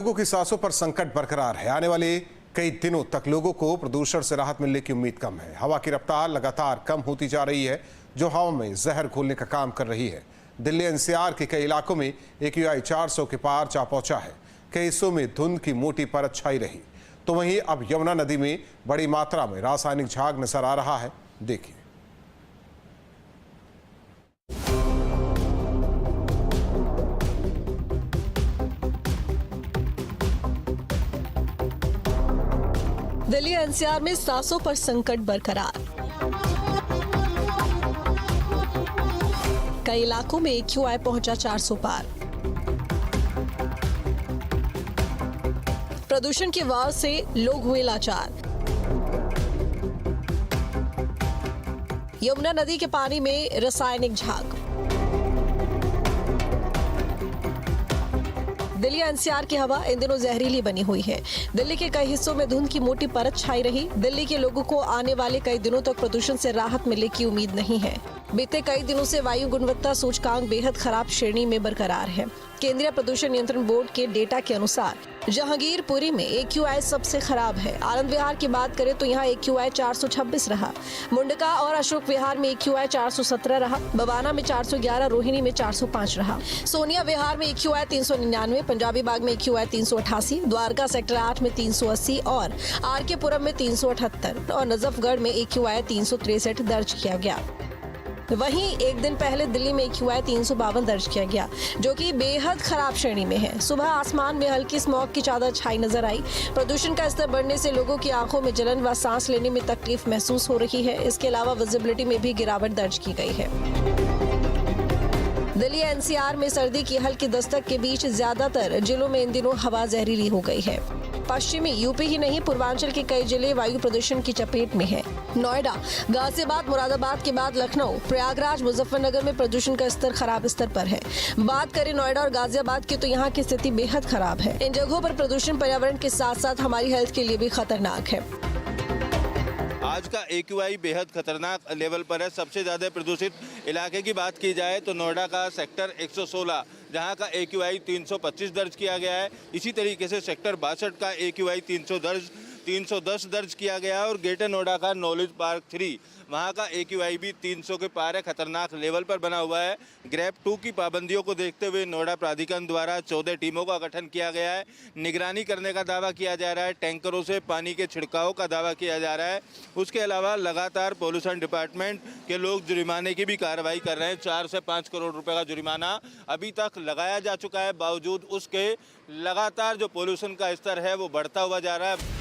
लोगों की सांसों पर संकट बरकरार है। आने वाले कई दिनों तक लोगों को प्रदूषण से राहत मिलने की उम्मीद कम है। हवा की रफ्तार लगातार कम होती जा रही है, जो हवा में जहर घोलने का काम कर रही है। दिल्ली एनसीआर के कई इलाकों में AQI 400 के पार जा पहुंचा है। कई हिस्सों में धुंध की मोटी परत छाई रही, तो वहीं अब यमुना नदी में बड़ी मात्रा में रासायनिक झाग नजर आ रहा है। देखिए। दिल्ली एनसीआर में सांसों पर संकट बरकरार। कई इलाकों में AQI पहुंचा 400 पार। प्रदूषण की वार से लोग हुए लाचार। यमुना नदी के पानी में रासायनिक झाग। दिल्ली एनसीआर की हवा इन दिनों जहरीली बनी हुई है। दिल्ली के कई हिस्सों में धुंध की मोटी परत छाई रही। दिल्ली के लोगों को आने वाले कई दिनों तक प्रदूषण से राहत मिलने की उम्मीद नहीं है। बीते कई दिनों से वायु गुणवत्ता सूचकांक बेहद खराब श्रेणी में बरकरार है। केंद्रीय प्रदूषण नियंत्रण बोर्ड के डेटा के अनुसार जहांगीरपुरी में AQI सबसे खराब है। आनंद विहार की बात करें तो यहाँ AQI 426 रहा। मुंडका और अशोक विहार में AQI 417 रहा। बवाना में 411, रोहिणी में 405 रहा। सोनिया विहार में AQI 399, पंजाबी बाग में AQI 388, द्वारका सेक्टर 8 में 380 और RK पुरम में 378 और नजफगढ़ में AQI 363 दर्ज किया गया। वहीं एक दिन पहले दिल्ली में AQI 352 दर्ज किया गया, जो कि बेहद खराब श्रेणी में है। सुबह आसमान में हल्की स्मॉग की चादर छाई नजर आई। प्रदूषण का स्तर बढ़ने से लोगों की आंखों में जलन व सांस लेने में तकलीफ महसूस हो रही है। इसके अलावा विजिबिलिटी में भी गिरावट दर्ज की गई है। दिल्ली एनसीआर में सर्दी की हल्की दस्तक के बीच ज्यादातर जिलों में इन दिनों हवा जहरीली हो गई है। पश्चिमी यूपी ही नहीं, पूर्वांचल के कई जिले वायु प्रदूषण की चपेट में हैं। नोएडा, गाजियाबाद, मुरादाबाद के बाद लखनऊ, प्रयागराज, मुजफ्फरनगर में प्रदूषण का स्तर खराब स्तर पर है। बात करें नोएडा और गाजियाबाद की तो यहाँ की स्थिति बेहद खराब है। इन जगहों पर प्रदूषण पर्यावरण के साथ साथ हमारी हेल्थ के लिए भी खतरनाक है। आज का AQI बेहद खतरनाक लेवल पर है। सबसे ज़्यादा प्रदूषित इलाके की बात की जाए तो नोएडा का सेक्टर 116, जहां का AQI 325 दर्ज किया गया है। इसी तरीके से सेक्टर 62 का AQI 310 दर्ज किया गया है और ग्रेटर नोएडा का नॉलेज पार्क 3, वहाँ का AQI भी 300 के पार है, खतरनाक लेवल पर बना हुआ है। ग्रेप 2 की पाबंदियों को देखते हुए नोएडा प्राधिकरण द्वारा 14 टीमों का गठन किया गया है। निगरानी करने का दावा किया जा रहा है। टैंकरों से पानी के छिड़काव का दावा किया जा रहा है। उसके अलावा लगातार पॉल्यूशन डिपार्टमेंट के लोग जुर्माने की भी कार्रवाई कर रहे हैं। 4 से 5 करोड़ रुपए का जुर्माना अभी तक लगाया जा चुका है। बावजूद उसके लगातार जो पॉल्यूशन का स्तर है वो बढ़ता हुआ जा रहा है।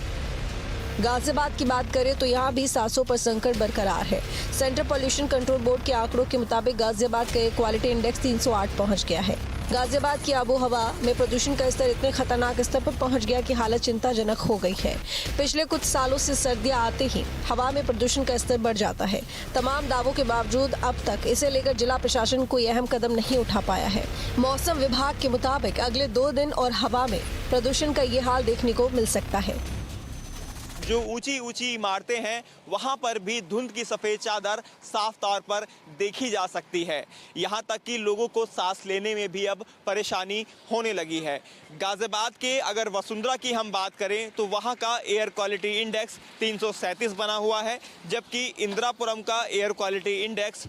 गाजियाबाद की बात करें तो यहाँ भी सांसों पर संकट बरकरार है। सेंट्रल पॉल्यूशन कंट्रोल बोर्ड के आंकड़ों के मुताबिक गाजियाबाद का एयर क्वालिटी इंडेक्स 308 पहुँच गया है। गाजियाबाद की आबो हवा में प्रदूषण का स्तर इतने खतरनाक स्तर पर पहुंच गया कि हालत चिंताजनक हो गई है। पिछले कुछ सालों से सर्दियां आते ही हवा में प्रदूषण का स्तर बढ़ जाता है। तमाम दावों के बावजूद अब तक इसे लेकर जिला प्रशासन कोई अहम कदम नहीं उठा पाया है। मौसम विभाग के मुताबिक अगले 2 दिन और हवा में प्रदूषण का ये हाल देखने को मिल सकता है। जो ऊंची ऊंची इमारतें हैं वहां पर भी धुंध की सफ़ेद चादर साफ तौर पर देखी जा सकती है। यहां तक कि लोगों को सांस लेने में भी अब परेशानी होने लगी है। गाजियाबाद के अगर वसुंधरा की हम बात करें तो वहां का एयर क्वालिटी इंडेक्स 337 बना हुआ है, जबकि इंदिरापुरम का एयर क्वालिटी इंडेक्स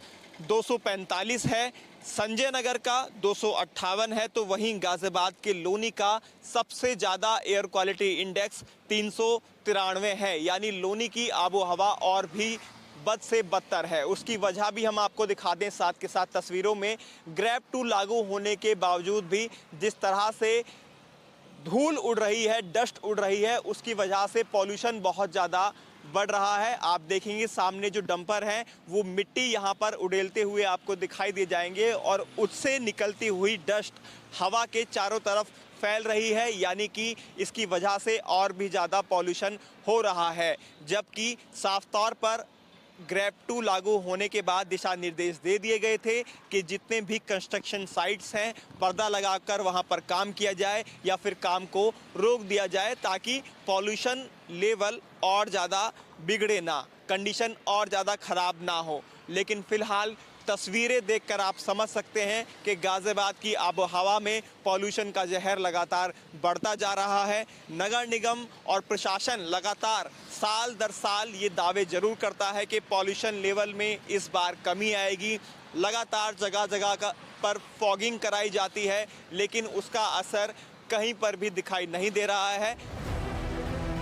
245 है। संजय नगर का 258 है, तो वहीं गाजियाबाद के लोनी का सबसे ज़्यादा एयर क्वालिटी इंडेक्स 393 है। यानी लोनी की आबो हवा और भी बद से बदतर है। उसकी वजह भी हम आपको दिखा दें साथ के साथ तस्वीरों में। ग्रेप 2 लागू होने के बावजूद भी जिस तरह से धूल उड़ रही है, डस्ट उड़ रही है, उसकी वजह से पॉल्यूशन बहुत ज़्यादा बढ़ रहा है। आप देखेंगे सामने जो डंपर हैं वो मिट्टी यहाँ पर उड़ेलते हुए आपको दिखाई दे जाएंगे और उससे निकलती हुई डस्ट हवा के चारों तरफ फैल रही है। यानी कि इसकी वजह से और भी ज़्यादा पॉल्यूशन हो रहा है। जबकि साफ तौर पर ग्रेप 2 लागू होने के बाद दिशा निर्देश दे दिए गए थे कि जितने भी कंस्ट्रक्शन साइट्स हैं पर्दा लगाकर वहां पर काम किया जाए या फिर काम को रोक दिया जाए, ताकि पॉल्यूशन लेवल और ज़्यादा बिगड़े ना, कंडीशन और ज़्यादा ख़राब ना हो। लेकिन फ़िलहाल तस्वीरें देखकर आप समझ सकते हैं कि गाजियाबाद की आबो हवा में पॉल्यूशन का जहर लगातार बढ़ता जा रहा है। नगर निगम और प्रशासन लगातार साल दर साल ये दावे जरूर करता है कि पॉल्यूशन लेवल में इस बार कमी आएगी। लगातार जगह जगह पर फॉगिंग कराई जाती है, लेकिन उसका असर कहीं पर भी दिखाई नहीं दे रहा है।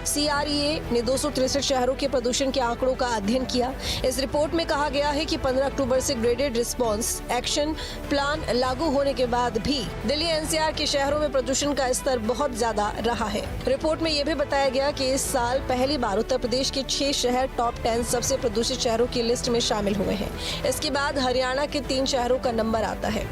CREA ने 263 शहरों के प्रदूषण के आंकड़ों का अध्ययन किया। इस रिपोर्ट में कहा गया है कि 15 अक्टूबर से ग्रेडेड रिस्पांस एक्शन प्लान लागू होने के बाद भी दिल्ली NCR के शहरों में प्रदूषण का स्तर बहुत ज्यादा रहा है। रिपोर्ट में यह भी बताया गया कि इस साल पहली बार उत्तर प्रदेश के 6 शहर टॉप 10 सबसे प्रदूषित शहरों की लिस्ट में शामिल हुए हैं। इसके बाद हरियाणा के 3 शहरों का नंबर आता है।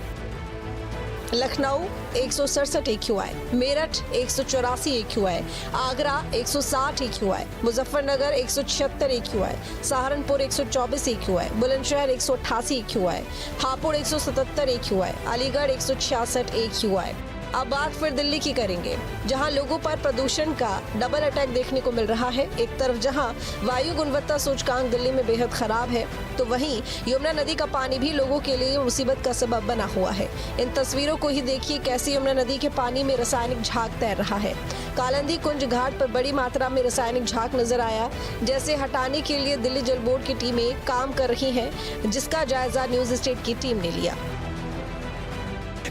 Lucknow 167 AQI, Meerut 184 AQI, Agra 160 AQI, Muzaffarnagar 176 AQI, Saharanpur 124 AQI, Bulandshahr 188 AQI, Hapur 177 AQI, Aligarh 166 AQI। अब बात फिर दिल्ली की करेंगे, जहां लोगों पर प्रदूषण का डबल अटैक देखने को मिल रहा है। एक तरफ जहां वायु गुणवत्ता सूचकांक दिल्ली में बेहद खराब है, तो वहीं यमुना नदी का पानी भी लोगों के लिए मुसीबत का सबब बना हुआ है। इन तस्वीरों को ही देखिए कैसे यमुना नदी के पानी में रासायनिक झाग तैर रहा है। कालिंदी कुंज घाट पर बड़ी मात्रा में रासायनिक झाग नजर आया, जैसे हटाने के लिए दिल्ली जल बोर्ड की टीमें काम कर रही हैं, जिसका जायजा न्यूज स्टेट की टीम ने लिया।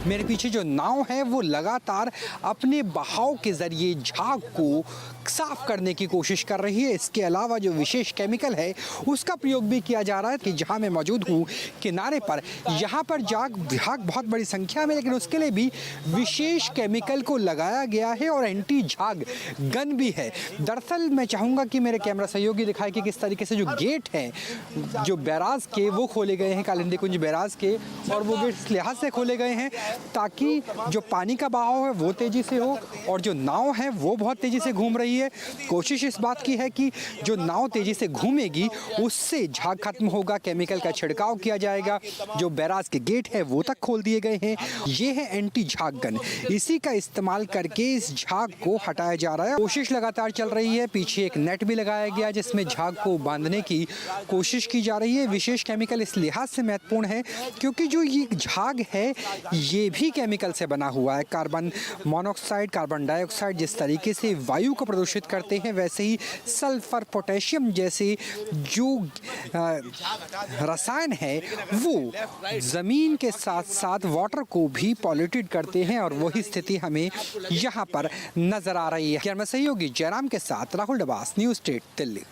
मेरे पीछे जो नाव है वो लगातार अपने बहाव के जरिए झाग को साफ करने की कोशिश कर रही है। इसके अलावा जो विशेष केमिकल है उसका प्रयोग भी किया जा रहा है कि जहां मैं मौजूद हूँ किनारे पर, यहाँ पर झाग बहुत बड़ी संख्या में, लेकिन उसके लिए भी विशेष केमिकल को लगाया गया है और एंटी झाग गन भी है। दरअसल मैं चाहूँगा कि मेरे कैमरा सहयोगी दिखाए कि किस तरीके से जो गेट हैं जो बैराज के वो खोले गए हैं, कालिंदी कुंज बैराज के, और वो गेट इस लिहाज से खोले गए हैं ताकि जो पानी का बहाव है वो तेजी से हो और जो नाव है वो बहुत तेजी से घूम रही है। कोशिश इस बात की है कि जो नाव तेजी से घूमेगी उससे झाग खत्म होगा, केमिकल का छिड़काव किया जाएगा। जो बैराज के गेट है वो तक खोल दिए गए हैं। ये है एंटी झाग गन, इसी का इस्तेमाल करके इस झाग को हटाया जा रहा है। कोशिश लगातार चल रही है। पीछे एक नेट भी लगाया गया जिसमें झाग को बांधने की कोशिश की जा रही है। विशेष केमिकल इस लिहाज से महत्वपूर्ण है क्योंकि जो ये झाग है ये भी केमिकल से बना हुआ है। कार्बन मोनोऑक्साइड, कार्बन डाइऑक्साइड जिस तरीके से वायु को प्रदूषित करते हैं, वैसे ही सल्फर, पोटेशियम जैसे जो रसायन है वो जमीन के साथ साथ वाटर को भी पॉल्यूटेड करते हैं और वही स्थिति हमें यहाँ पर नजर आ रही है। कैमरा सहयोगी जयराम के साथ राहुल डबास, न्यूज़ स्टेट दिल्ली।